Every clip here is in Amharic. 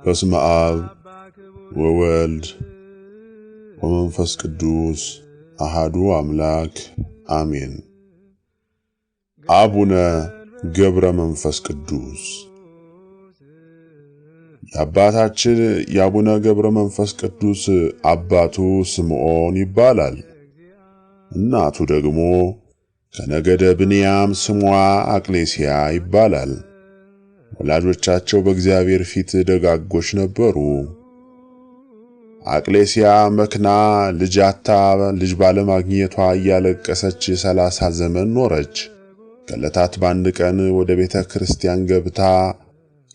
በስመ አብ ወወልድ ወመንፈስ ቅዱስ አሃዱ አምላክ አሜን። አቡነ ገብረ መንፈስ ቅዱስ። የአባታችን የአቡነ ገብረ መንፈስ ቅዱስ አባቱ ስምዖን ይባላል። እናቱ ደግሞ ከነገደ ብንያም ስሟ አቅሌስያ ይባላል። ወላጆቻቸው በእግዚአብሔር ፊት ደጋጎች ነበሩ። አቅሌስያ መክና ልጅ አታ ልጅ ባለማግኘቷ እያለቀሰች 30 ዘመን ኖረች። ከዕለታት በአንድ ቀን ወደ ቤተ ክርስቲያን ገብታ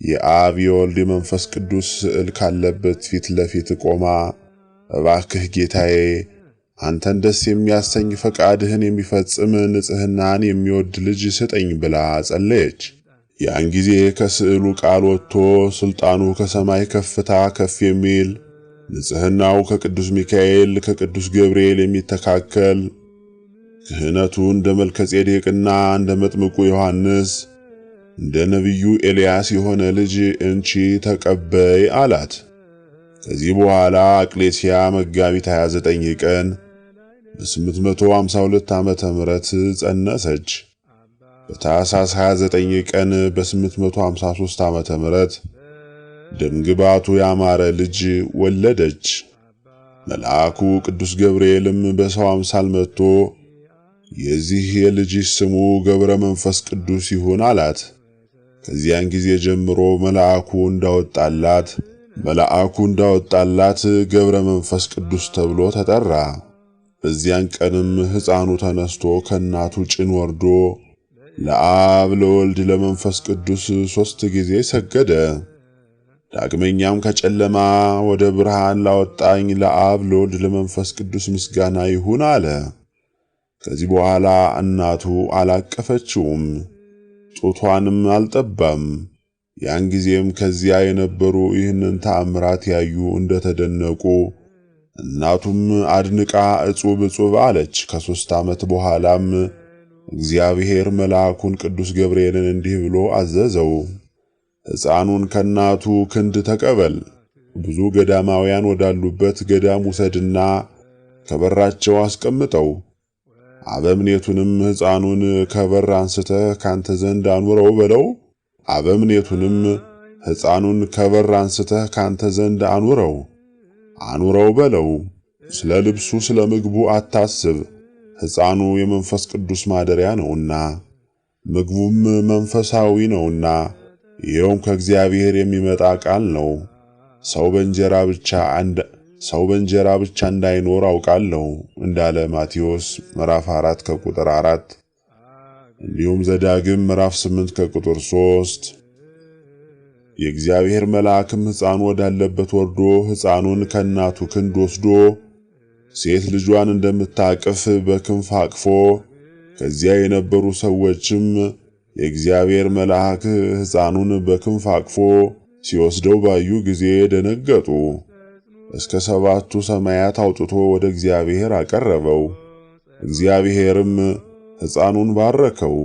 የአብ የወልድ የመንፈስ ቅዱስ ስዕል ካለበት ፊት ለፊት ቆማ እባክህ ጌታዬ አንተን ደስ የሚያሰኝ ፈቃድህን የሚፈጽም ንጽሕናን የሚወድ ልጅ ስጠኝ ብላ ጸለየች። ያን ጊዜ ከስዕሉ ቃል ወጥቶ ስልጣኑ ከሰማይ ከፍታ ከፍ የሚል ንጽሕናው ከቅዱስ ሚካኤል ከቅዱስ ገብርኤል የሚተካከል ክህነቱ እንደ መልከጼዴቅና እንደ መጥምቁ ዮሐንስ እንደ ነቢዩ ኤልያስ የሆነ ልጅ እንቺ ተቀበይ አላት። ከዚህ በኋላ አቅሌስያ መጋቢት 29 ቀን በ852 ዓመተ ምህረት ጸነሰች። በታኅሳስ 29 ቀን በ853 ዓመተ ምህረት ደምግባቱ ያማረ ልጅ ወለደች። መልአኩ ቅዱስ ገብርኤልም በሰው አምሳል መጥቶ የዚህ የልጅሽ ስሙ ገብረ መንፈስ ቅዱስ ይሁን አላት። ከዚያን ጊዜ ጀምሮ መልአኩ እንዳወጣላት ገብረ መንፈስ ቅዱስ ተብሎ ተጠራ። በዚያን ቀንም ሕፃኑ ተነስቶ ከእናቱ ጭን ወርዶ ለአብ ለወልድ ለመንፈስ ቅዱስ 3 ጊዜ ሰገደ። ዳግመኛም ከጨለማ ወደ ብርሃን ላወጣኝ ለአብ ለወልድ ለመንፈስ ቅዱስ ምስጋና ይሁን አለ። ከዚህ በኋላ እናቱ አላቀፈችውም፣ ጡቷንም አልጠባም። ያን ጊዜም ከዚያ የነበሩ ይህንን ተአምራት ያዩ እንደተደነቁ እናቱም አድንቃ እጹብ እጹብ አለች። ከ3 ዓመት በኋላም እግዚአብሔር መልአኩን ቅዱስ ገብርኤልን እንዲህ ብሎ አዘዘው፣ ሕፃኑን ከእናቱ ክንድ ተቀበል፣ ብዙ ገዳማውያን ወዳሉበት ገዳም ውሰድና ከበራቸው አስቀምጠው። አበምኔቱንም ሕፃኑን ከበር አንስተህ ካንተ ዘንድ አኑረው በለው። አኑረው በለው። ስለ ልብሱ ስለ ምግቡ አታስብ፣ ሕፃኑ የመንፈስ ቅዱስ ማደሪያ ነውና ምግቡም መንፈሳዊ ነውና፣ ይኸውም ከእግዚአብሔር የሚመጣ ቃል ነው። ሰው በእንጀራ ብቻ እንዳይኖር አውቃለሁ እንዳለ ማቴዎስ ምዕራፍ 4 ከቁጥር 4፣ እንዲሁም ዘዳግም ምዕራፍ 8 ከቁጥር 3። የእግዚአብሔር መልአክም ሕፃኑ ወዳለበት ወርዶ ሕፃኑን ከእናቱ ክንድ ወስዶ ሴት ልጇን እንደምታቅፍ በክንፍ አቅፎ፣ ከዚያ የነበሩ ሰዎችም የእግዚአብሔር መልአክ ሕፃኑን በክንፍ አቅፎ ሲወስደው ባዩ ጊዜ ደነገጡ። እስከ 7ቱ ሰማያት አውጥቶ ወደ እግዚአብሔር አቀረበው። እግዚአብሔርም ሕፃኑን ባረከው።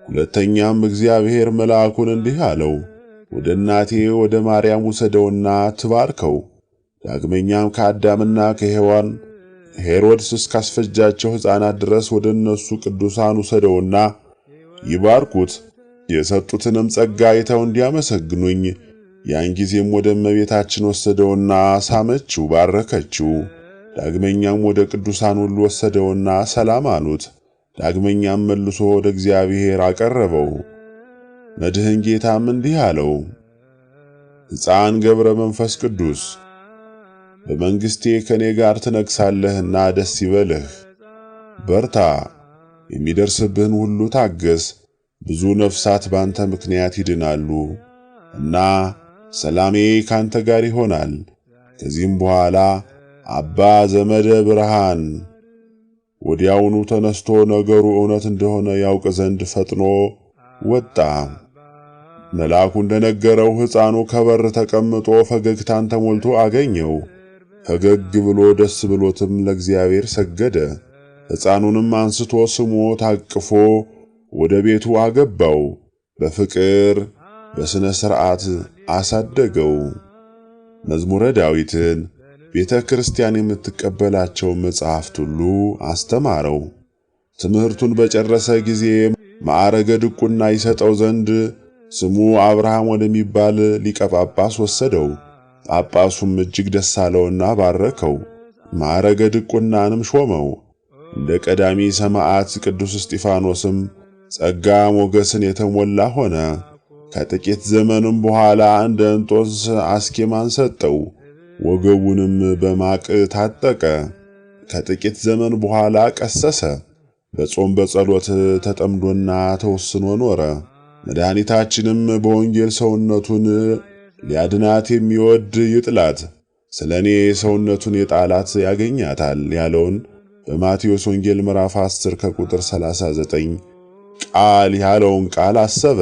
ሁለተኛም እግዚአብሔር መልአኩን እንዲህ አለው፣ ወደ እናቴ ወደ ማርያም ውሰደውና ትባርከው። ዳግመኛም ከአዳምና ከሔዋን ሄሮድስ እስካስፈጃቸው ሕፃናት ድረስ ወደ እነሱ ቅዱሳን ውሰደውና ይባርኩት። የሰጡትንም ጸጋ አይተው እንዲያመሰግኑኝ። ያን ጊዜም ወደ እመቤታችን ወሰደውና ሳመችው፣ ባረከችው። ዳግመኛም ወደ ቅዱሳን ሁሉ ወሰደውና ሰላም አሉት። ዳግመኛም መልሶ ወደ እግዚአብሔር አቀረበው። መድህን ጌታም እንዲህ አለው፣ ሕፃን ገብረ መንፈስ ቅዱስ በመንግሥቴ ከኔ ጋር ትነግሣለህና ደስ ይበልህ። በርታ፣ የሚደርስብህን ሁሉ ታገስ። ብዙ ነፍሳት ባንተ ምክንያት ይድናሉ እና ሰላሜ ካንተ ጋር ይሆናል። ከዚህም በኋላ አባ ዘመደ ብርሃን ወዲያውኑ ተነስቶ ነገሩ እውነት እንደሆነ ያውቅ ዘንድ ፈጥኖ ወጣ። መልአኩ እንደነገረው ሕፃኑ ከበር ተቀምጦ ፈገግታን ተሞልቶ አገኘው። ፈገግ ብሎ ደስ ብሎትም ለእግዚአብሔር ሰገደ። ሕፃኑንም አንስቶ ስሞ ታቅፎ ወደ ቤቱ አገባው። በፍቅር በስነ ሥርዓት አሳደገው። መዝሙረ ዳዊትን፣ ቤተ ክርስቲያን የምትቀበላቸው መጻሕፍት ሁሉ አስተማረው። ትምህርቱን በጨረሰ ጊዜ ማዕረገ ድቁና ይሰጠው ዘንድ ስሙ አብርሃም ወደሚባል ሊቀ ጳጳስ ወሰደው። ጳጳሱም እጅግ ደስ አለውና ባረከው፣ ማዕረገ ድቁናንም ሾመው። እንደ ቀዳሚ ሰማዕት ቅዱስ እስጢፋኖስም ጸጋ ሞገስን የተሞላ ሆነ። ከጥቂት ዘመንም በኋላ እንደ እንጦንስ አስኬማን ሰጠው፣ ወገቡንም በማቅ ታጠቀ። ከጥቂት ዘመን በኋላ ቀሰሰ። በጾም በጸሎት ተጠምዶና ተወስኖ ኖረ። መድኃኒታችንም በወንጌል ሰውነቱን ሊያድናት የሚወድ ይጥላት፣ ስለ እኔ ሰውነቱን የጣላት ያገኛታል ያለውን በማቴዎስ ወንጌል ምዕራፍ 10 ከቁጥር 39 ቃል ያለውን ቃል አሰበ።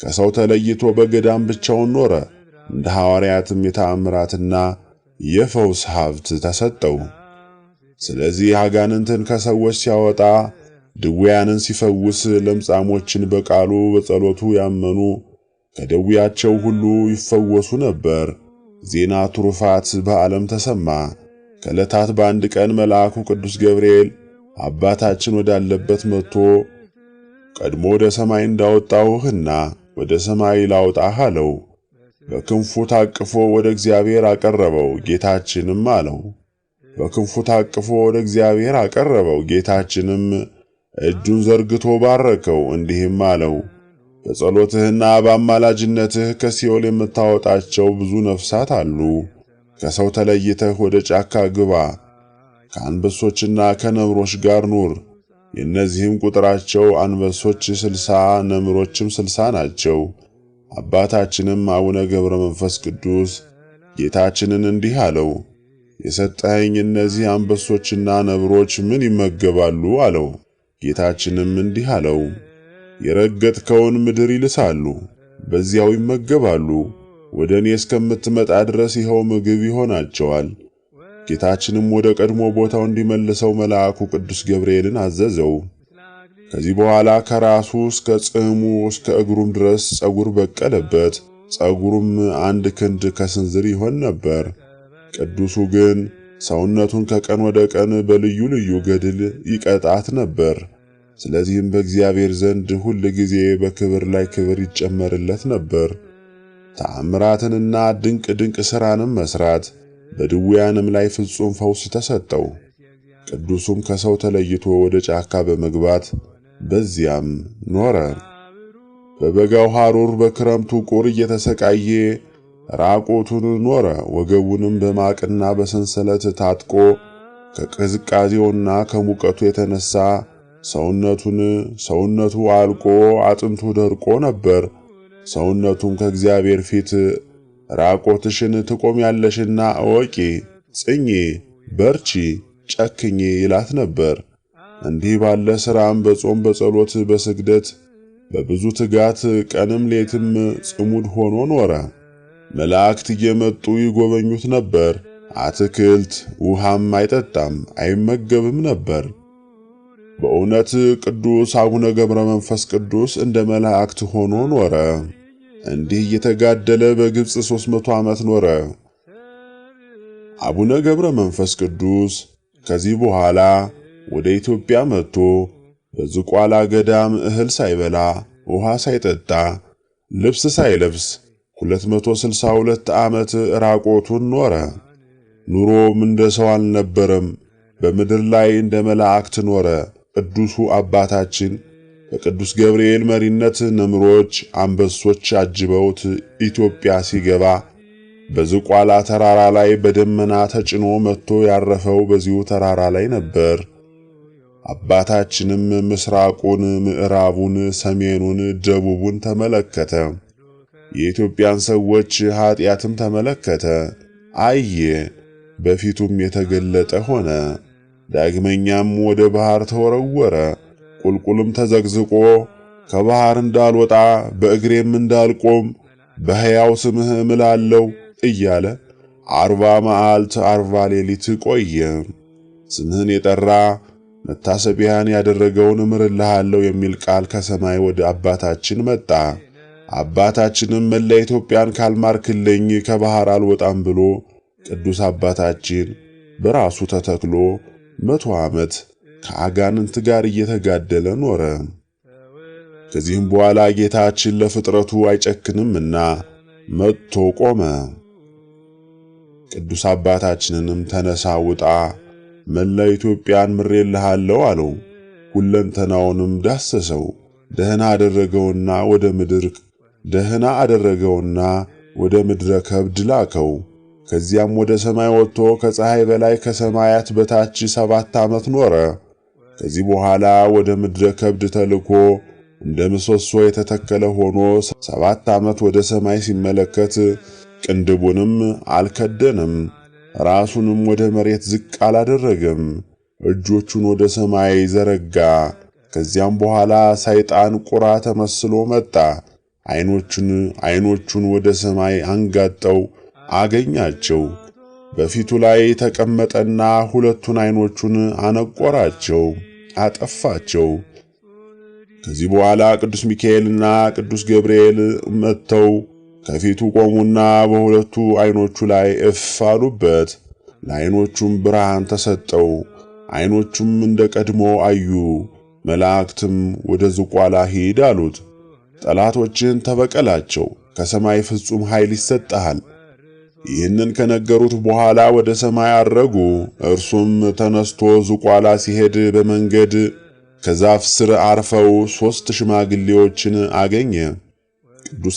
ከሰው ተለይቶ በገዳም ብቻውን ኖረ። እንደ ሐዋርያትም የተአምራትና የፈውስ ሀብት ተሰጠው። ስለዚህ አጋንንትን ከሰዎች ሲያወጣ፣ ድውያንን ሲፈውስ፣ ለምጻሞችን በቃሉ በጸሎቱ ያመኑ ከደዌያቸው ሁሉ ይፈወሱ ነበር። ዜና ትሩፋት በዓለም ተሰማ። ከዕለታት በአንድ ቀን መልአኩ ቅዱስ ገብርኤል አባታችን ወዳለበት መጥቶ ቀድሞ ወደ ሰማይ እንዳወጣሁህና ወደ ሰማይ ላውጣህ አለው። በክንፉ ታቅፎ ወደ እግዚአብሔር አቀረበው። ጌታችንም አለው በክንፉ ታቅፎ ወደ እግዚአብሔር አቀረበው። ጌታችንም እጁን ዘርግቶ ባረከው፣ እንዲህም አለው በጸሎትህና በአማላጅነትህ ከሲኦል የምታወጣቸው ብዙ ነፍሳት አሉ። ከሰው ተለይተህ ወደ ጫካ ግባ፣ ከአንበሶችና ከነብሮች ጋር ኑር። የእነዚህም ቁጥራቸው አንበሶች 60 ነምሮችም 60 ናቸው። አባታችንም አቡነ ገብረ መንፈስ ቅዱስ ጌታችንን እንዲህ አለው የሰጠኸኝ እነዚህ አንበሶችና ነብሮች ምን ይመገባሉ? አለው። ጌታችንም እንዲህ አለው የረገጥከውን ምድር ይልሳሉ፣ በዚያው ይመገባሉ። ወደ እኔ እስከምትመጣ ድረስ ይኸው ምግብ ይሆናቸዋል። ጌታችንም ወደ ቀድሞ ቦታው እንዲመልሰው መልአኩ ቅዱስ ገብርኤልን አዘዘው። ከዚህ በኋላ ከራሱ እስከ ጽሕሙ እስከ እግሩም ድረስ ጸጉር በቀለበት። ጸጉሩም 1 ክንድ ከስንዝር ይሆን ነበር። ቅዱሱ ግን ሰውነቱን ከቀን ወደ ቀን በልዩ ልዩ ገድል ይቀጣት ነበር። ስለዚህም በእግዚአብሔር ዘንድ ሁል ጊዜ በክብር ላይ ክብር ይጨመርለት ነበር። ተአምራትንና ድንቅ ድንቅ ሥራንም መስራት፣ በድውያንም ላይ ፍጹም ፈውስ ተሰጠው። ቅዱሱም ከሰው ተለይቶ ወደ ጫካ በመግባት በዚያም ኖረ። በበጋው ሐሩር በክረምቱ ቁር እየተሰቃየ ራቆቱን ኖረ። ወገቡንም በማቅና በሰንሰለት ታጥቆ ከቅዝቃዜውና ከሙቀቱ የተነሳ ሰውነቱ አልቆ አጥንቱ ደርቆ ነበር። ሰውነቱም ከእግዚአብሔር ፊት ራቆትሽን ትቆሚያለሽና እወቂ፣ ጽኚ፣ በርቺ፣ ጨክኚ ይላት ነበር። እንዲህ ባለ ሥራም በጾም በጸሎት በስግደት በብዙ ትጋት ቀንም ሌትም ጽሙድ ሆኖ ኖረ። መላእክት እየመጡ ይጎበኙት ነበር። አትክልት ውሃም አይጠጣም አይመገብም ነበር። በእውነት ቅዱስ አቡነ ገብረ መንፈስ ቅዱስ እንደ መላእክት ሆኖ ኖረ። እንዲህ እየተጋደለ በግብጽ 300 ዓመት ኖረ። አቡነ ገብረ መንፈስ ቅዱስ ከዚህ በኋላ ወደ ኢትዮጵያ መጥቶ በዝቋላ ገዳም እህል ሳይበላ ውሃ ሳይጠጣ ልብስ ሳይለብስ 262 ዓመት ራቆቱን ኖረ። ኑሮም እንደ ሰው አልነበረም፣ በምድር ላይ እንደ መላእክት ኖረ። ቅዱሱ አባታችን በቅዱስ ገብርኤል መሪነት ነምሮች፣ አንበሶች አጅበውት ኢትዮጵያ ሲገባ በዝቋላ ተራራ ላይ በደመና ተጭኖ መጥቶ ያረፈው በዚሁ ተራራ ላይ ነበር። አባታችንም ምስራቁን፣ ምዕራቡን፣ ሰሜኑን፣ ደቡቡን ተመለከተ። የኢትዮጵያን ሰዎች ኃጢአትም ተመለከተ፣ አየ፣ በፊቱም የተገለጠ ሆነ። ዳግመኛም ወደ ባህር ተወረወረ። ቁልቁልም ተዘግዝቆ ከባህር እንዳልወጣ በእግሬም እንዳልቆም በሕያው ስምህ እምላለሁ እያለ 40 መዓልት 40 ሌሊት ቆየ። ስምህን የጠራ መታሰቢያን ያደረገውን እምርልሃለሁ የሚል ቃል ከሰማይ ወደ አባታችን መጣ። አባታችንም መላ ኢትዮጵያን ካልማርክልኝ ከባህር አልወጣም ብሎ ቅዱስ አባታችን በራሱ ተተክሎ 100 ዓመት ከአጋንንት ጋር እየተጋደለ ኖረ። ከዚህም በኋላ ጌታችን ለፍጥረቱ አይጨክንምና መጥቶ ቆመ። ቅዱስ አባታችንንም ተነሳ፣ ውጣ፣ መላ ኢትዮጵያን ምሬልሃለሁ አለው። ሁለንተናውንም ዳሰሰው። ደህና አደረገውና ወደ ምድረ ከብድ ላከው። ከዚያም ወደ ሰማይ ወጥቶ ከፀሐይ በላይ ከሰማያት በታች 7 ዓመት ኖረ። ከዚህ በኋላ ወደ ምድረ ከብድ ተልኮ እንደ ምሰሶ የተተከለ ሆኖ 7 ዓመት ወደ ሰማይ ሲመለከት ቅንድቡንም አልከደንም፣ ራሱንም ወደ መሬት ዝቅ አላደረገም። እጆቹን ወደ ሰማይ ዘረጋ። ከዚያም በኋላ ሰይጣን ቁራ ተመስሎ መጣ። ዓይኖቹን ወደ ሰማይ አንጋጠው አገኛቸው። በፊቱ ላይ ተቀመጠና ሁለቱን ዓይኖቹን አነቆራቸው፣ አጠፋቸው። ከዚህ በኋላ ቅዱስ ሚካኤልና ቅዱስ ገብርኤል መጥተው ከፊቱ ቆሙና በሁለቱ ዓይኖቹ ላይ እፍ አሉበት። ለዓይኖቹም ብርሃን ተሰጠው። ዓይኖቹም እንደ ቀድሞ አዩ። መላእክትም ወደ ዝቋላ ሂድ አሉት። ጠላቶችን ተበቀላቸው፣ ከሰማይ ፍጹም ኃይል ይሰጣል። ይህንን ከነገሩት በኋላ ወደ ሰማይ አረጉ። እርሱም ተነስቶ ዝቋላ ሲሄድ በመንገድ ከዛፍ ስር አርፈው 3 ሽማግሌዎችን አገኘ። ቅዱስ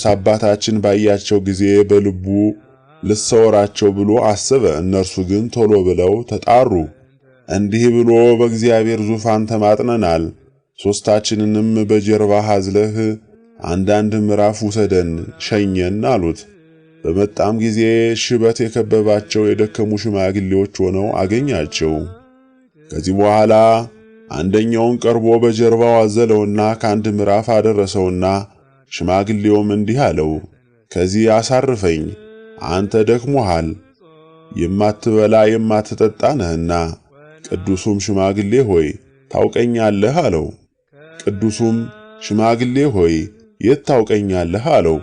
አባታችን ባያቸው ጊዜ በልቡ ልሰወራቸው ብሎ አሰበ። እነርሱ ግን ቶሎ ብለው ተጣሩ። እንዲህ ብሎ በእግዚአብሔር ዙፋን ተማጥነናል፣ 3ታችንንም በጀርባ አዝለህ አንዳንድ ምዕራፍ ውሰደን ሸኘን አሉት። በመጣም ጊዜ ሽበት የከበባቸው የደከሙ ሽማግሌዎች ሆነው አገኛቸው። ከዚህ በኋላ አንደኛውን ቀርቦ በጀርባው አዘለውና ከአንድ ምዕራፍ አደረሰውና ሽማግሌውም እንዲህ አለው፣ ከዚህ አሳርፈኝ፣ አንተ ደክሞሃል፣ የማትበላ የማትጠጣ ነህና። ቅዱሱም ሽማግሌ ሆይ ታውቀኛለህ አለው። ቅዱሱም ሽማግሌ ሆይ የት ታውቀኛለህ አለው።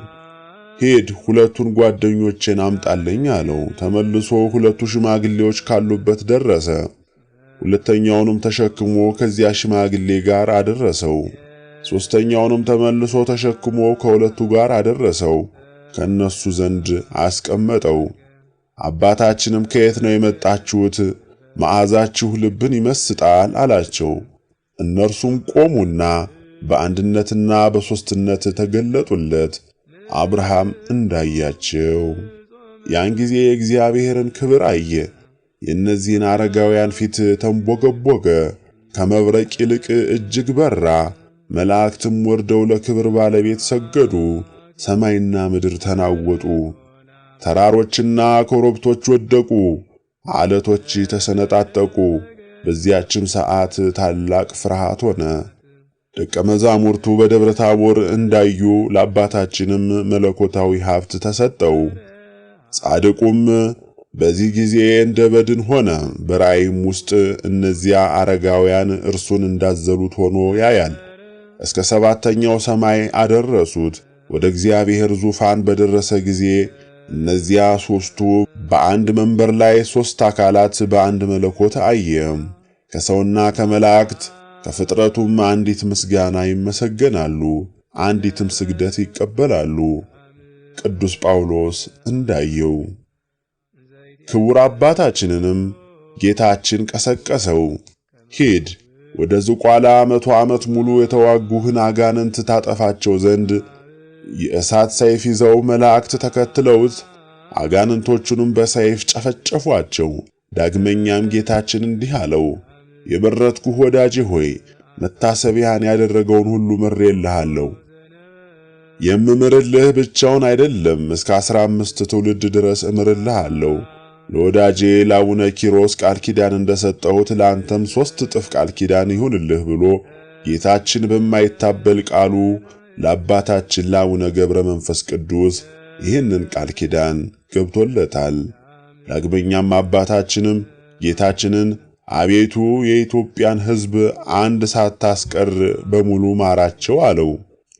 ሂድ 2ቱን ጓደኞቼን አምጣልኝ አለው። ተመልሶ 2ቱ ሽማግሌዎች ካሉበት ደረሰ። ሁለተኛውንም ተሸክሞ ከዚያ ሽማግሌ ጋር አደረሰው። 3ኛውንም ተመልሶ ተሸክሞ ከ2ቱ ጋር አደረሰው፣ ከነሱ ዘንድ አስቀመጠው። አባታችንም ከየት ነው የመጣችሁት? መዓዛችሁ ልብን ይመስጣል አላቸው። እነርሱም ቆሙና በአንድነትና በሦስትነት ተገለጡለት፣ አብርሃም እንዳያቸው። ያን ጊዜ የእግዚአብሔርን ክብር አየ። የእነዚህን አረጋውያን ፊት ተንቦገቦገ፣ ከመብረቅ ይልቅ እጅግ በራ። መላእክትም ወርደው ለክብር ባለቤት ሰገዱ። ሰማይና ምድር ተናወጡ። ተራሮችና ኮረብቶች ወደቁ፣ ዓለቶች ተሰነጣጠቁ። በዚያችም ሰዓት ታላቅ ፍርሃት ሆነ። ደቀ መዛሙርቱ በደብረ ታቦር እንዳዩ ለአባታችንም መለኮታዊ ሀብት ተሰጠው። ጻድቁም በዚህ ጊዜ እንደ በድን ሆነ። በራእይም ውስጥ እነዚያ አረጋውያን እርሱን እንዳዘሉት ሆኖ ያያል። እስከ 7ኛው ሰማይ አደረሱት። ወደ እግዚአብሔር ዙፋን በደረሰ ጊዜ እነዚያ 3ቱ በአንድ መንበር ላይ 3 አካላት በአንድ መለኮት አየ። ከሰውና ከመላእክት ከፍጥረቱም አንዲት ምስጋና ይመሰገናሉ፣ አንዲትም ስግደት ይቀበላሉ። ቅዱስ ጳውሎስ እንዳየው። ክቡር አባታችንንም ጌታችን ቀሰቀሰው። ሂድ ወደ ዝቋላ 100 ዓመት ሙሉ የተዋጉህን አጋንንት ታጠፋቸው ዘንድ የእሳት ሰይፍ ይዘው መላእክት ተከትለውት አጋንንቶቹንም በሰይፍ ጨፈጨፏቸው። ዳግመኛም ጌታችን እንዲህ አለው፣ የመረጥኩህ ወዳጄ ሆይ መታሰቢያን ያደረገውን ሁሉ ምሬልሃለሁ። የምምርልህ ብቻውን አይደለም፣ እስከ 15 ትውልድ ድረስ እምርልሃለሁ። ለወዳጄ ለአቡነ ኪሮስ ቃል ኪዳን እንደሰጠሁት ለአንተም 3 እጥፍ ቃል ኪዳን ይሁንልህ ብሎ ጌታችን በማይታበል ቃሉ ለአባታችን ለአቡነ ገብረ መንፈስ ቅዱስ ይህንን ቃል ኪዳን ገብቶለታል። ዳግመኛም አባታችንም ጌታችንን አቤቱ የኢትዮጵያን ሕዝብ አንድ ሳታስቀር በሙሉ ማራቸው አለው።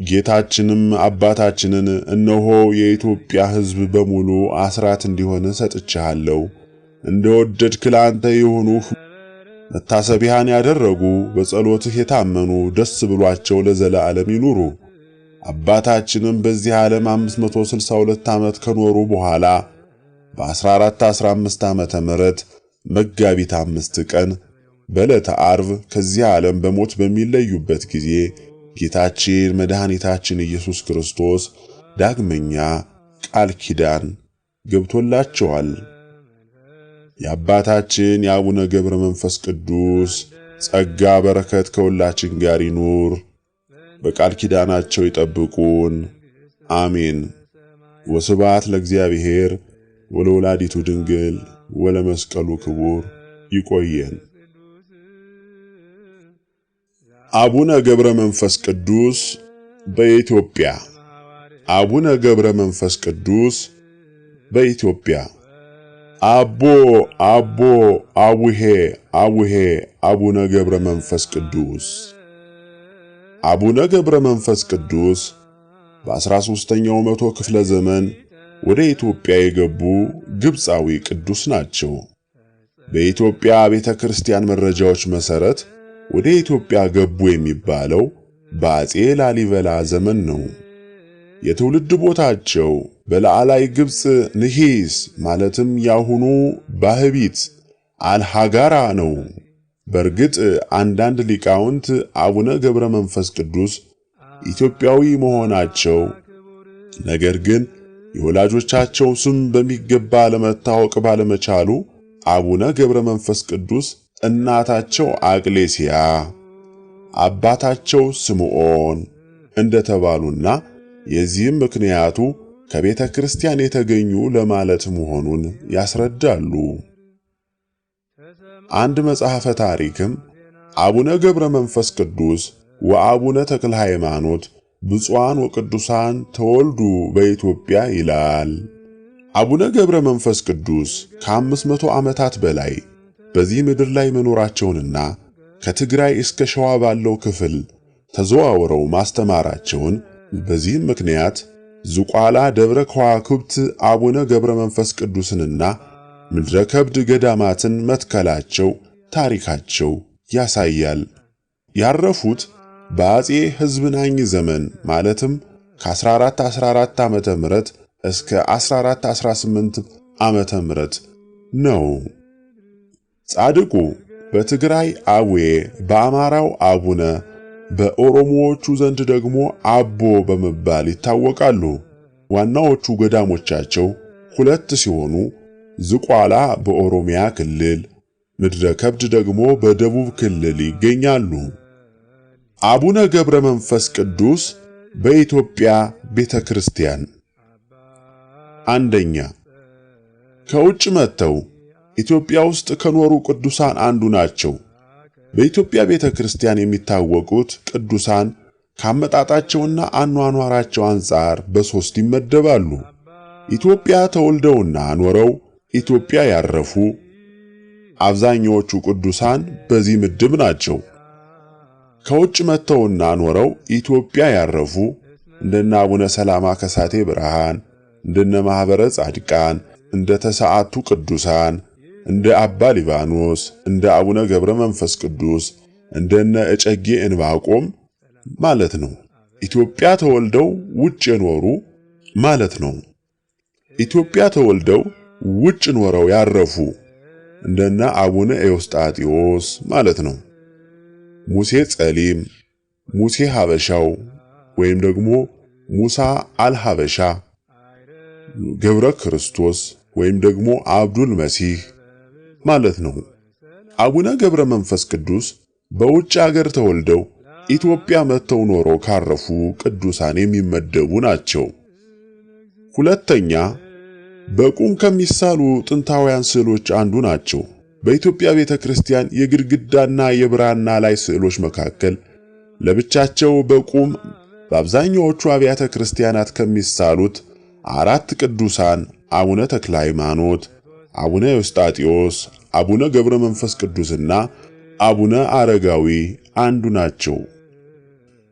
ጌታችንም አባታችንን እነሆ የኢትዮጵያ ሕዝብ በሙሉ አስራት እንዲሆን ሰጥቻለሁ፣ እንደወደድክ ለአንተ ይሁኑህ፣ መታሰቢያን ያደረጉ በጸሎትህ የታመኑ ደስ ብሏቸው ለዘላለም ይኑሩ። አባታችንም በዚህ ዓለም 562 ዓመት ከኖሩ በኋላ በ1415 ዓመተ ምህረት መጋቢት 5 ቀን በዕለተ ዓርብ ከዚህ ዓለም በሞት በሚለዩበት ጊዜ ጌታችን መድኃኒታችን ኢየሱስ ክርስቶስ ዳግመኛ ቃል ኪዳን ገብቶላቸዋል። የአባታችን የአቡነ ገብረ መንፈስ ቅዱስ ጸጋ በረከት ከሁላችን ጋር ይኑር። በቃል ኪዳናቸው ይጠብቁን። አሜን። ወስብሐት ለእግዚአብሔር ወለወላዲቱ ድንግል ወለመስቀሉ ክቡር። ይቆየን። አቡነ ገብረ መንፈስ ቅዱስ በኢትዮጵያ። አቡነ ገብረ መንፈስ ቅዱስ በኢትዮጵያ። አቦ አቡሄ አቡነ ገብረ መንፈስ ቅዱስ። አቡነ ገብረ መንፈስ ቅዱስ በ13ኛው መቶ ክፍለ ዘመን ወደ ኢትዮጵያ የገቡ ግብፃዊ ቅዱስ ናቸው። በኢትዮጵያ ቤተ ክርስቲያን መረጃዎች መሰረት ወደ ኢትዮጵያ ገቡ የሚባለው በአፄ ላሊበላ ዘመን ነው። የትውልድ ቦታቸው በላዕላይ ግብፅ ንሂስ ማለትም ያሁኑ ባህቢት አልሃጋራ ነው። በእርግጥ አንዳንድ ሊቃውንት አቡነ ገብረ መንፈስ ቅዱስ ኢትዮጵያዊ መሆናቸው፣ ነገር ግን የወላጆቻቸው ስም በሚገባ ለመታወቅ ባለመቻሉ አቡነ ገብረ መንፈስ ቅዱስ እናታቸው አቅሌስያ አባታቸው ስምዖን እንደተባሉና የዚህም ምክንያቱ ከቤተ ክርስቲያን የተገኙ ለማለት መሆኑን ያስረዳሉ። አንድ መጽሐፈ ታሪክም አቡነ ገብረ መንፈስ ቅዱስ ወአቡነ ተክለ ሃይማኖት ብፁዓን ወቅዱሳን ተወልዱ በኢትዮጵያ ይላል። አቡነ ገብረ መንፈስ ቅዱስ ከ500 ዓመታት በላይ በዚህ ምድር ላይ መኖራቸውንና ከትግራይ እስከ ሸዋ ባለው ክፍል ተዘዋውረው ማስተማራቸውን፣ በዚህም ምክንያት ዝቋላ ደብረ ከዋክብት አቡነ ገብረ መንፈስ ቅዱስንና ምድረ ከብድ ገዳማትን መትከላቸው ታሪካቸው ያሳያል። ያረፉት በአፄ ሕዝብናኝ ዘመን ማለትም ከ1414 ዓመተ ምህረት እስከ 1418 ዓመተ ምህረት ነው። ጻድቁ በትግራይ አቡዬ፣ በአማራው አቡነ፣ በኦሮሞዎቹ ዘንድ ደግሞ አቦ በመባል ይታወቃሉ። ዋናዎቹ ገዳሞቻቸው ሁለት ሲሆኑ ዝቋላ በኦሮሚያ ክልል፣ ምድረ ከብድ ደግሞ በደቡብ ክልል ይገኛሉ። አቡነ ገብረ መንፈስ ቅዱስ በኢትዮጵያ ቤተ ክርስቲያን። አንደኛ፣ ከውጭ መጥተው ኢትዮጵያ ውስጥ ከኖሩ ቅዱሳን አንዱ ናቸው። በኢትዮጵያ ቤተ ክርስቲያን የሚታወቁት ቅዱሳን ካመጣጣቸውና አኗኗራቸው አንጻር በሶስት ይመደባሉ። ኢትዮጵያ ተወልደውና ኖረው ኢትዮጵያ ያረፉ። አብዛኛዎቹ ቅዱሳን በዚህ ምድብ ናቸው። ከውጭ መጥተውና ኖረው ኢትዮጵያ ያረፉ እንደነ አቡነ ሰላማ ከሳቴ ብርሃን፣ እንደነ ማኅበረ ጻድቃን፣ እንደ ተሰዓቱ ቅዱሳን፣ እንደ አባ ሊባኖስ፣ እንደ አቡነ ገብረ መንፈስ ቅዱስ፣ እንደነ እጨጌ እንባቆም ማለት ነው። ኢትዮጵያ ተወልደው ውጭ የኖሩ ማለት ነው። ኢትዮጵያ ተወልደው ውጭ ኖረው ያረፉ እንደነ አቡነ ኤዎስጣቴዎስ ማለት ነው። ሙሴ ጸሊም፣ ሙሴ ሐበሻው ወይም ደግሞ ሙሳ አልሐበሻ፣ ገብረ ክርስቶስ ወይም ደግሞ አብዱል መሲህ ማለት ነው። አቡነ ገብረ መንፈስ ቅዱስ በውጭ አገር ተወልደው ኢትዮጵያ መጥተው ኖረው ካረፉ ቅዱሳን የሚመደቡ ናቸው። ሁለተኛ፣ በቁም ከሚሳሉ ጥንታውያን ስዕሎች አንዱ ናቸው። በኢትዮጵያ ቤተ ክርስቲያን የግድግዳና የብራና ላይ ስዕሎች መካከል ለብቻቸው በቁም በአብዛኛዎቹ አብያተ ክርስቲያናት ከሚሳሉት አራት ቅዱሳን አቡነ ተክለ ሃይማኖት፣ አቡነ ኤዎስጣቴዎስ፣ አቡነ ገብረ መንፈስ ቅዱስና አቡነ አረጋዊ አንዱ ናቸው።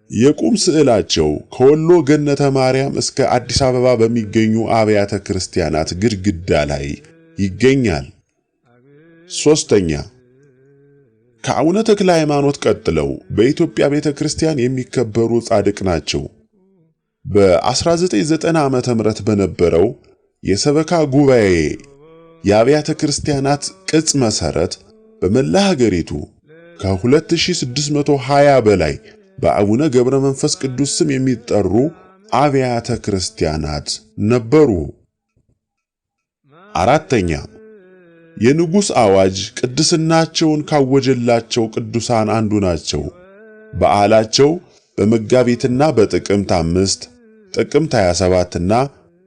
የቁም ስዕላቸው ከወሎ ገነተ ማርያም እስከ አዲስ አበባ በሚገኙ አብያተ ክርስቲያናት ግድግዳ ላይ ይገኛል። ሶስተኛ ከአቡነ ተክለ ሃይማኖት ቀጥለው በኢትዮጵያ ቤተክርስቲያን የሚከበሩ ጻድቅ ናቸው። በ1990 ዓመተ ምህረት በነበረው የሰበካ ጉባኤ የአብያተ ክርስቲያናት ቅጽ መሰረት በመላ ሀገሪቱ ከ2620 በላይ በአቡነ ገብረ መንፈስ ቅዱስ ስም የሚጠሩ አብያተ ክርስቲያናት ነበሩ። አራተኛ የንጉሥ አዋጅ ቅድስናቸውን ካወጀላቸው ቅዱሳን አንዱ ናቸው። በዓላቸው በመጋቢትና በጥቅምት 5፣ ጥቅምት 27 እና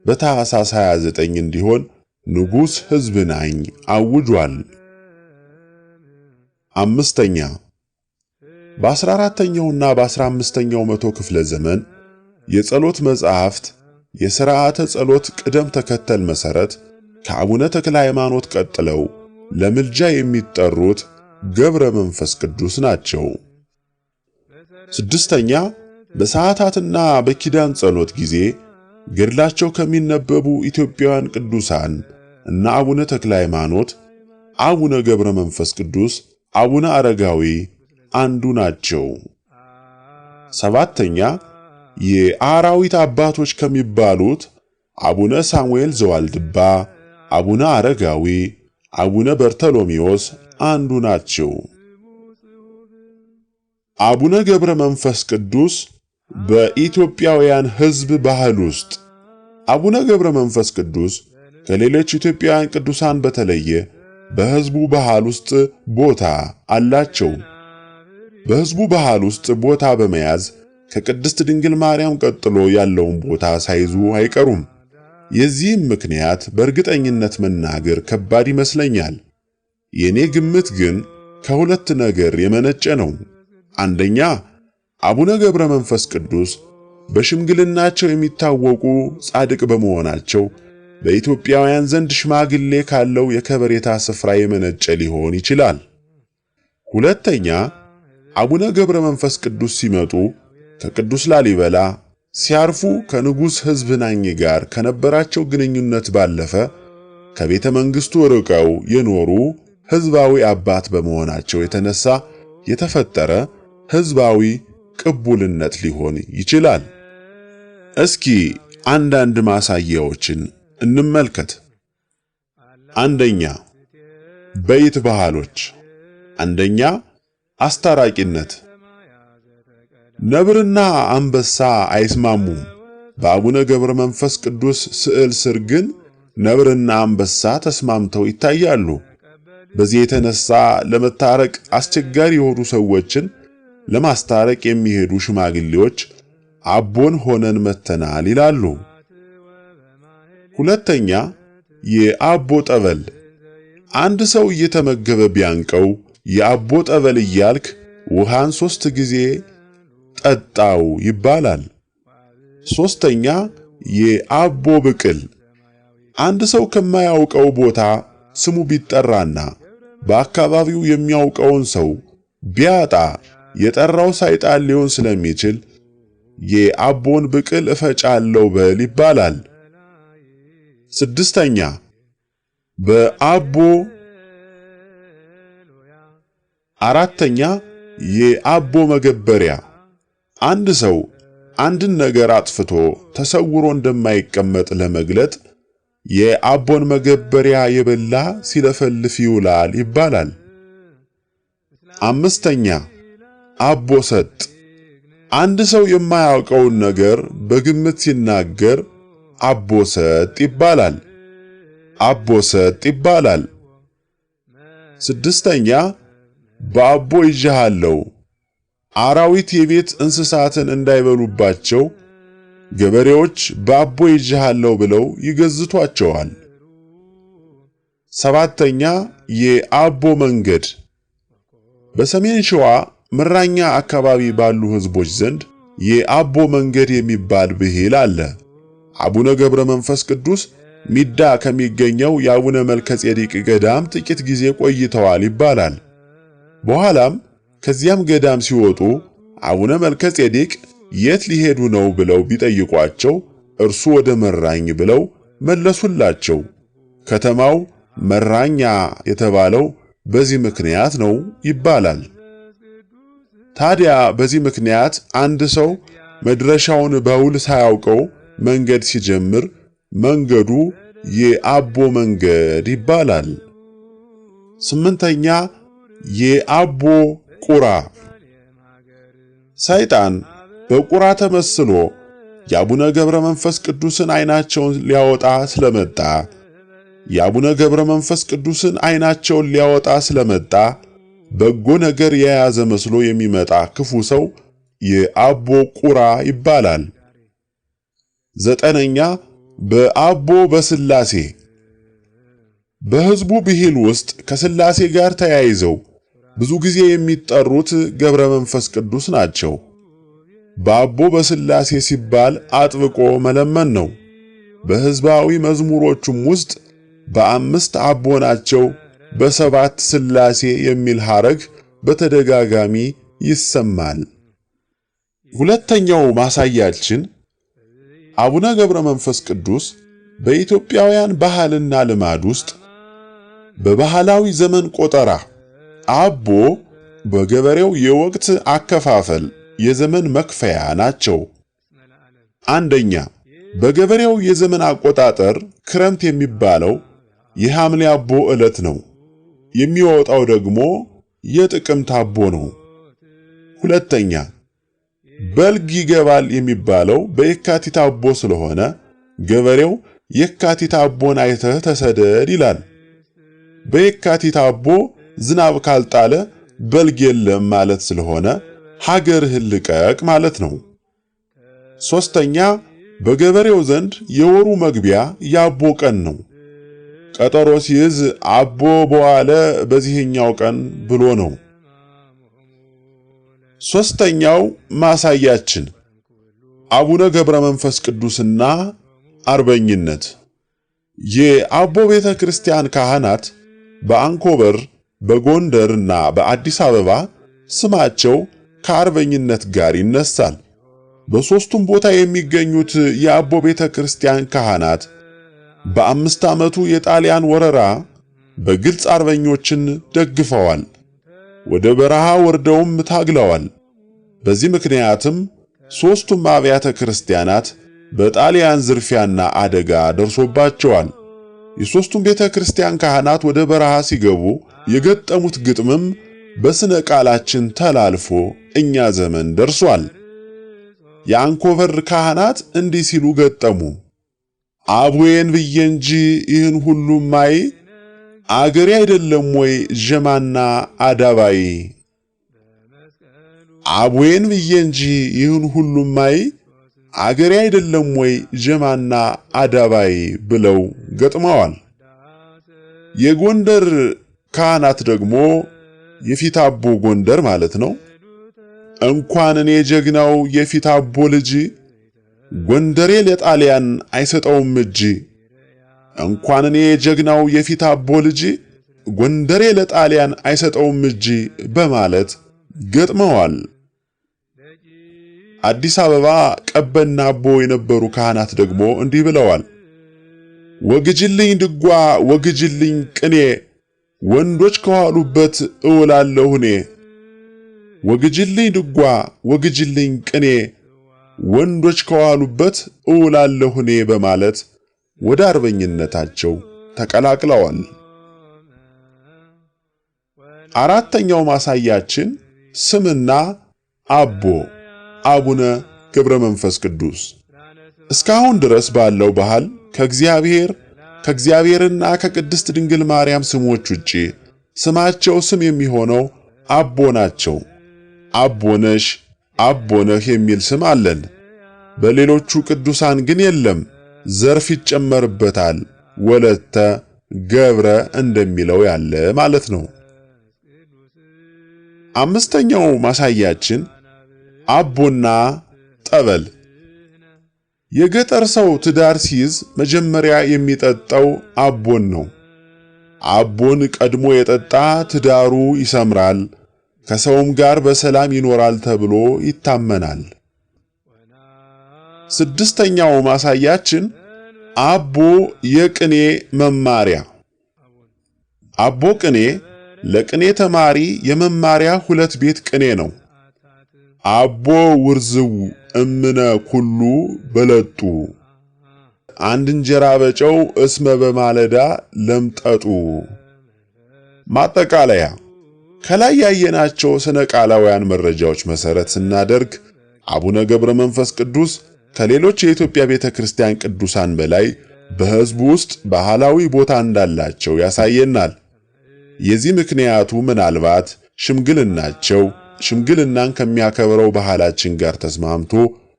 በታኅሳስ 29 እንዲሆን ንጉሥ ሕዝብናኝ አውጇል። አምስተኛ በ14ኛውና በ15ኛው መቶ ክፍለ ዘመን የጸሎት መጻሕፍት የሥርዓተ ጸሎት ቅደም ተከተል መሠረት ከአቡነ ተክለ ሃይማኖት ቀጥለው ለምልጃ የሚጠሩት ገብረ መንፈስ ቅዱስ ናቸው። ስድስተኛ በሰዓታትና በኪዳን ጸሎት ጊዜ ገድላቸው ከሚነበቡ ኢትዮጵያውያን ቅዱሳን እና አቡነ ተክለ ሃይማኖት፣ አቡነ ገብረ መንፈስ ቅዱስ፣ አቡነ አረጋዊ አንዱ ናቸው። ሰባተኛ የአራዊት አባቶች ከሚባሉት አቡነ ሳሙኤል ዘዋልድባ፣ አቡነ አረጋዊ፣ አቡነ በርተሎሜዎስ አንዱ ናቸው። አቡነ ገብረ መንፈስ ቅዱስ በኢትዮጵያውያን ሕዝብ ባህል ውስጥ አቡነ ገብረ መንፈስ ቅዱስ ከሌሎች ኢትዮጵያውያን ቅዱሳን በተለየ በሕዝቡ ባህል ውስጥ ቦታ አላቸው። በሕዝቡ ባህል ውስጥ ቦታ በመያዝ ከቅድስት ድንግል ማርያም ቀጥሎ ያለውን ቦታ ሳይዙ አይቀሩም። የዚህም ምክንያት በእርግጠኝነት መናገር ከባድ ይመስለኛል። የኔ ግምት ግን ከሁለት ነገር የመነጨ ነው። አንደኛ አቡነ ገብረ መንፈስ ቅዱስ በሽምግልናቸው የሚታወቁ ጻድቅ በመሆናቸው በኢትዮጵያውያን ዘንድ ሽማግሌ ካለው የከበሬታ ስፍራ የመነጨ ሊሆን ይችላል። ሁለተኛ አቡነ ገብረ መንፈስ ቅዱስ ሲመጡ ከቅዱስ ላሊበላ ሲያርፉ ከንጉሥ ሕዝብናኝ ጋር ከነበራቸው ግንኙነት ባለፈ ከቤተ መንግሥቱ ርቀው የኖሩ ሕዝባዊ አባት በመሆናቸው የተነሳ የተፈጠረ ሕዝባዊ ቅቡልነት ሊሆን ይችላል። እስኪ አንዳንድ ማሳያዎችን እንመልከት። አንደኛ በይት ባህሎች። አንደኛ አስታራቂነት። ነብርና አንበሳ አይስማሙም። በአቡነ ገብረ መንፈስ ቅዱስ ስዕል ስር ግን ነብርና አንበሳ ተስማምተው ይታያሉ። በዚህ የተነሳ ለመታረቅ አስቸጋሪ የሆኑ ሰዎችን ለማስታረቅ የሚሄዱ ሽማግሌዎች አቦን ሆነን መተናል ይላሉ። ሁለተኛ የአቦ ጠበል። አንድ ሰው እየተመገበ ቢያንቀው የአቦ ጠበል እያልክ ውሃን 3 ጊዜ ጠጣው ይባላል። ሶስተኛ የአቦ ብቅል። አንድ ሰው ከማያውቀው ቦታ ስሙ ቢጠራና በአካባቢው የሚያውቀውን ሰው ቢያጣ የጠራው ሰይጣን ሊሆን ስለሚችል የአቦን ብቅል እፈጫለሁ በል ይባላል። ስድስተኛ በአቦ። አራተኛ የአቦ መገበሪያ። አንድ ሰው አንድን ነገር አጥፍቶ ተሰውሮ እንደማይቀመጥ ለመግለጥ የአቦን መገበሪያ የበላ ሲለፈልፍ ይውላል ይባላል። አምስተኛ አቦ ሰጥ። አንድ ሰው የማያውቀውን ነገር በግምት ሲናገር አቦ ሰጥ ይባላል። አቦ ሰጥ ይባላል። ስድስተኛ በአቦ ይዤሃለሁ። አራዊት የቤት እንስሳትን እንዳይበሉባቸው ገበሬዎች በአቦ ይዤሃለሁ ብለው ይገዝቷቸዋል። ሰባተኛ የአቦ መንገድ። በሰሜን ሸዋ ምራኛ አካባቢ ባሉ ሕዝቦች ዘንድ የአቦ መንገድ የሚባል ብሂል አለ። አቡነ ገብረ መንፈስ ቅዱስ ሚዳ ከሚገኘው የአቡነ መልከጼዴቅ ገዳም ጥቂት ጊዜ ቆይተዋል ይባላል። በኋላም ከዚያም ገዳም ሲወጡ አቡነ መልከጼዴቅ የት ሊሄዱ ነው ብለው ቢጠይቋቸው እርሱ ወደ መራኝ ብለው መለሱላቸው። ከተማው መራኛ የተባለው በዚህ ምክንያት ነው ይባላል። ታዲያ በዚህ ምክንያት አንድ ሰው መድረሻውን በውል ሳያውቀው መንገድ ሲጀምር መንገዱ የአቦ መንገድ ይባላል። 8ኛ የአቦ ቁራ። ሰይጣን በቁራ ተመስሎ የአቡነ ገብረ መንፈስ ቅዱስን ዓይናቸውን ሊያወጣ ስለመጣ በጎ ነገር የያዘ መስሎ የሚመጣ ክፉ ሰው የአቦ ቁራ ይባላል። 9ኛ በአቦ በስላሴ። በሕዝቡ ብሂል ውስጥ ከስላሴ ጋር ተያይዘው ብዙ ጊዜ የሚጠሩት ገብረ መንፈስ ቅዱስ ናቸው። በአቦ በስላሴ ሲባል አጥብቆ መለመን ነው። በሕዝባዊ መዝሙሮቹም ውስጥ በ5 አቦ ናቸው፣ በ7 ስላሴ የሚል ሐረግ በተደጋጋሚ ይሰማል። ሁለተኛው ማሳያችን አቡነ ገብረ መንፈስ ቅዱስ በኢትዮጵያውያን ባህልና ልማድ ውስጥ በባህላዊ ዘመን ቆጠራ አቦ በገበሬው የወቅት አከፋፈል የዘመን መክፈያ ናቸው። አንደኛ በገበሬው የዘመን አቆጣጠር ክረምት የሚባለው የሐምሌ አቦ ዕለት ነው። የሚወጣው ደግሞ የጥቅምት አቦ ነው። ሁለተኛ በልግ ይገባል የሚባለው በየካቲት አቦ ስለሆነ ገበሬው የካቲት አቦን አይተህ ተሰደድ ይላል። በየካቲት አቦ ዝናብ ካልጣለ በልግ የለም ማለት ስለሆነ ሀገርህን ልቀቅ ማለት ነው። 3ኛ በገበሬው ዘንድ የወሩ መግቢያ የአቦ ቀን ነው። ቀጠሮ ሲይዝ አቦ በዋለ በዚህኛው ቀን ብሎ ነው። 3ኛው ማሳያችን አቡነ ገብረ መንፈስ ቅዱስና አርበኝነት። የአቦ ቤተ ክርስቲያን ካህናት በአንኮበር በጎንደርና በአዲስ አበባ ስማቸው ከአርበኝነት ጋር ይነሳል። በሦስቱም ቦታ የሚገኙት የአቦ ቤተ ክርስቲያን ካህናት በ5 ዓመቱ የጣሊያን ወረራ በግልጽ አርበኞችን ደግፈዋል። ወደ በረሃ ወርደውም ታግለዋል። በዚህ ምክንያትም 3ቱም አብያተ ክርስቲያናት በጣሊያን ዝርፊያና አደጋ ደርሶባቸዋል። የ3ቱም ቤተ ክርስቲያን ካህናት ወደ በረሃ ሲገቡ የገጠሙት ግጥምም በስነ ቃላችን ተላልፎ እኛ ዘመን ደርሷል። የአንኮበር ካህናት እንዲህ ሲሉ ገጠሙ። አቡዬን ብዬ እንጂ ይህን ሁሉ ማይ አገሬ አይደለም ወይ ጀማና አዳባይ። አቡዬን ብዬ እንጂ ይህን ሁሉ ማይ አገሬ አይደለም ወይ ጀማና አዳባይ ብለው ገጥመዋል። የጎንደር ካህናት ደግሞ የፊት አቦ ጎንደር ማለት ነው። እንኳን እኔ ጀግናው የፊት አቦ ልጅ ጎንደሬ ለጣሊያን አይሰጠውም እጅ። እንኳን እኔ ጀግናው የፊት አቦ ልጅ ጎንደሬ ለጣሊያን አይሰጠውም እጅ በማለት ገጥመዋል። አዲስ አበባ ቀበና አቦ የነበሩ ካህናት ደግሞ እንዲህ ብለዋል። ወግጅልኝ ድጓ ወግጅልኝ ቅኔ ወንዶች ከዋሉበት እውላለሁ እኔ። ወግጅልኝ ድጓ ወግጅልኝ ቅኔ ወንዶች ከዋሉበት እውላለሁ እኔ በማለት ወደ አርበኝነታቸው ተቀላቅለዋል። አራተኛው ማሳያችን ስምና አቦ አቡነ ገብረ መንፈስ ቅዱስ። እስካሁን ድረስ ባለው ባህል ከእግዚአብሔርና ከቅድስት ድንግል ማርያም ስሞች ውጪ ስማቸው ስም የሚሆነው አቦ ናቸው። አቦነሽ፣ አቦነህ የሚል ስም አለን። በሌሎቹ ቅዱሳን ግን የለም፣ ዘርፍ ይጨመርበታል። ወለተ፣ ገብረ እንደሚለው ያለ ማለት ነው። አምስተኛው ማሳያችን አቦና ጠበል። የገጠር ሰው ትዳር ሲይዝ መጀመሪያ የሚጠጣው አቦን ነው። አቦን ቀድሞ የጠጣ ትዳሩ ይሰምራል፣ ከሰውም ጋር በሰላም ይኖራል ተብሎ ይታመናል። ስድስተኛው ማሳያችን አቦ የቅኔ መማሪያ። አቦ ቅኔ ለቅኔ ተማሪ የመማሪያ 2 ቤት ቅኔ ነው። አቦ ውርዝው እምነ ኩሉ በለጡ አንድ እንጀራ በጨው እስመ በማለዳ ለምጠጡ። ማጠቃለያ ከላይ ያየናቸው ስነ ቃላውያን መረጃዎች መሰረት ስናደርግ አቡነ ገብረ መንፈስ ቅዱስ ከሌሎች የኢትዮጵያ ቤተክርስቲያን ቅዱሳን በላይ በሕዝቡ ውስጥ ባህላዊ ቦታ እንዳላቸው ያሳየናል። የዚህ ምክንያቱ ምናልባት ሽምግልናን ከሚያከብረው ባህላችን ጋር ተስማምቶ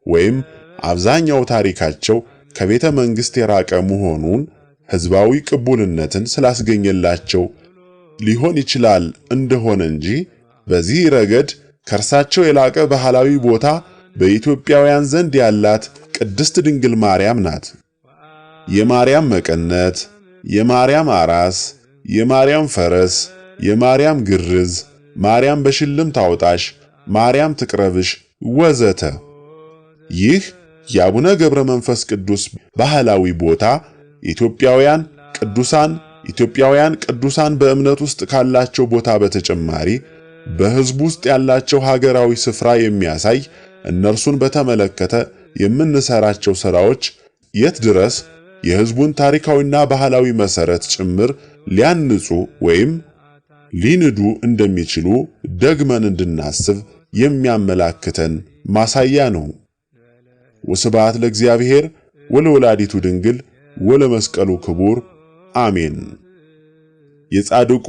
ወይም አብዛኛው ታሪካቸው ከቤተ መንግሥት የራቀ መሆኑን ሕዝባዊ ቅቡልነትን ስላስገኘላቸው ሊሆን ይችላል እንደሆነ እንጂ በዚህ ረገድ ከእርሳቸው የላቀ ባህላዊ ቦታ በኢትዮጵያውያን ዘንድ ያላት ቅድስት ድንግል ማርያም ናት። የማርያም መቀነት፣ የማርያም አራስ፣ የማርያም ፈረስ፣ የማርያም ግርዝ፣ ማርያም በሽልም ታውጣሽ፣ ማርያም ትቅረብሽ ወዘተ። ይህ የአቡነ ገብረ መንፈስ ቅዱስ ባህላዊ ቦታ ኢትዮጵያውያን ቅዱሳን በእምነት ውስጥ ካላቸው ቦታ በተጨማሪ በሕዝቡ ውስጥ ያላቸው ሀገራዊ ስፍራ የሚያሳይ እነርሱን በተመለከተ የምንሰራቸው ሥራዎች የት ድረስ የሕዝቡን ታሪካዊና ባህላዊ መሰረት ጭምር ሊያንጹ ወይም ሊንዱ እንደሚችሉ ደግመን እንድናስብ የሚያመላክተን ማሳያ ነው። ወስብሐት ለእግዚአብሔር ወለወላዲቱ ድንግል ወለመስቀሉ ክቡር አሜን። የጻድቁ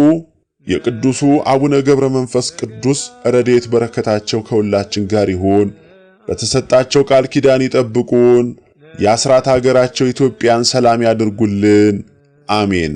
የቅዱሱ አቡነ ገብረ መንፈስ ቅዱስ ረድኤት በረከታቸው ከሁላችን ጋር ይሁን። በተሰጣቸው ቃል ኪዳን ይጠብቁን። የአስራት ሀገራቸው ኢትዮጵያን ሰላም ያድርጉልን። አሜን።